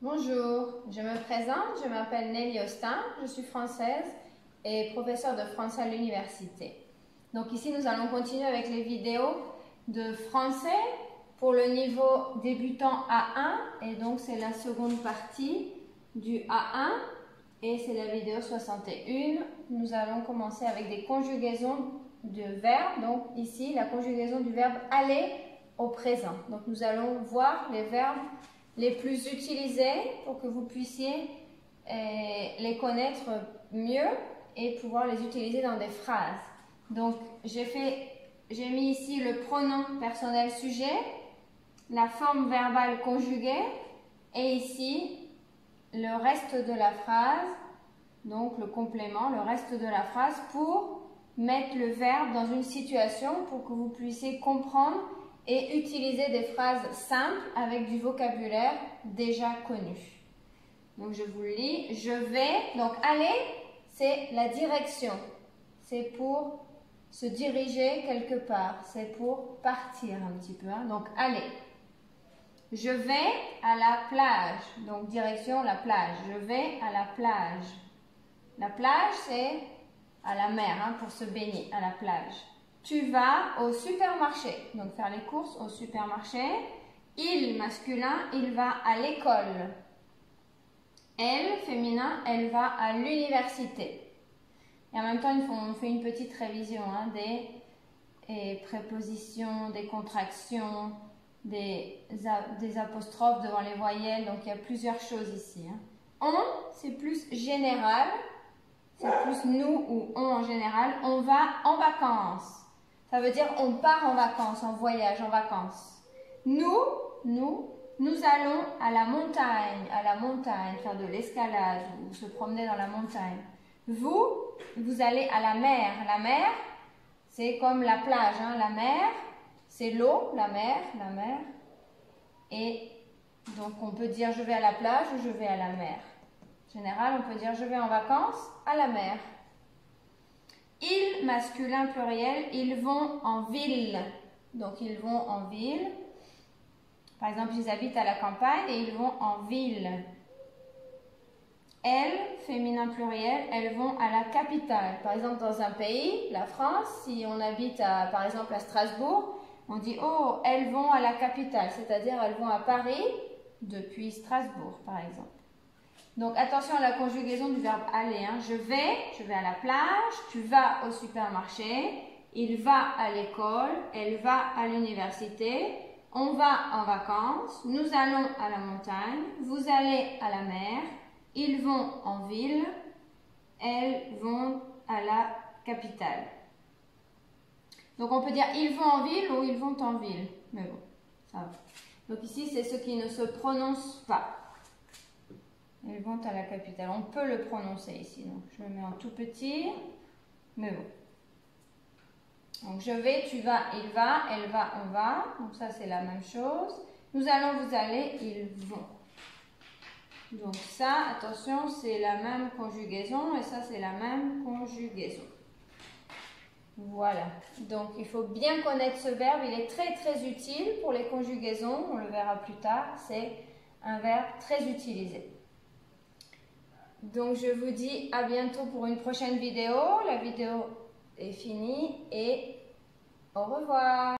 Bonjour, je me présente, je m'appelle Nelly Austin, je suis française et professeure de français à l'université. Donc ici nous allons continuer avec les vidéos de français pour le niveau débutant A1 et donc c'est la seconde partie du A1 et c'est la vidéo 61. Nous allons commencer avec des conjugaisons de verbes, donc ici la conjugaison du verbe aller au présent. Donc nous allons voir les verbes les plus utilisés pour que vous puissiez les connaître mieux et pouvoir les utiliser dans des phrases. Donc j'ai mis ici le pronom personnel sujet, la forme verbale conjuguée et ici le reste de la phrase, donc le complément, le reste de la phrase pour mettre le verbe dans une situation pour que vous puissiez comprendre et utiliser des phrases simples avec du vocabulaire déjà connu. Donc je vous le lis, je vais, donc aller, c'est la direction, c'est pour se diriger quelque part, c'est pour partir un petit peu, hein? Donc aller. Je vais à la plage, donc direction la plage, je vais à la plage. La plage c'est à la mer, hein, pour se baigner, à la plage. Tu vas au supermarché, donc faire les courses au supermarché. Il, masculin, il va à l'école. Elle, féminin, elle va à l'université. Et en même temps, on fait une petite révision hein, des prépositions, des contractions, des apostrophes devant les voyelles. Donc, il y a plusieurs choses ici. Hein. On, c'est plus général. C'est plus nous ou on en général. On va en vacances. Ça veut dire on part en vacances, en voyage, en vacances. Nous allons à la montagne, faire de l'escalade ou se promener dans la montagne. Vous allez à la mer. La mer, c'est comme la plage. Hein. La mer, c'est l'eau, la mer. Et donc on peut dire je vais à la plage ou je vais à la mer. En général, on peut dire je vais en vacances à la mer. Ils, masculin pluriel, ils vont en ville. Donc, ils vont en ville. Par exemple, ils habitent à la campagne et ils vont en ville. Elles, féminin pluriel, elles vont à la capitale. Par exemple, dans un pays, la France, si on habite par exemple à Strasbourg, on dit « Oh, elles vont à la capitale », c'est-à-dire elles vont à Paris depuis Strasbourg, par exemple. Donc, attention à la conjugaison du verbe aller. Hein. Je vais à la plage, tu vas au supermarché, il va à l'école, elle va à l'université, on va en vacances, nous allons à la montagne, vous allez à la mer, ils vont en ville, elles vont à la capitale. Donc, on peut dire ils vont en ville ou ils vont en ville. Mais bon, ça va. Donc, ici, c'est ce qui ne se prononce pas. Ils vont à la capitale. On peut le prononcer ici. Donc, je le mets en tout petit. Mais bon. Donc, je vais, tu vas, il va, elle va, on va. Donc, ça, c'est la même chose. Nous allons, vous allez, ils vont. Donc, ça, attention, c'est la même conjugaison. Et ça, c'est la même conjugaison. Voilà. Donc, il faut bien connaître ce verbe. Il est très, très utile pour les conjugaisons. On le verra plus tard. C'est un verbe très utilisé. Donc, je vous dis à bientôt pour une prochaine vidéo. La vidéo est finie et au revoir.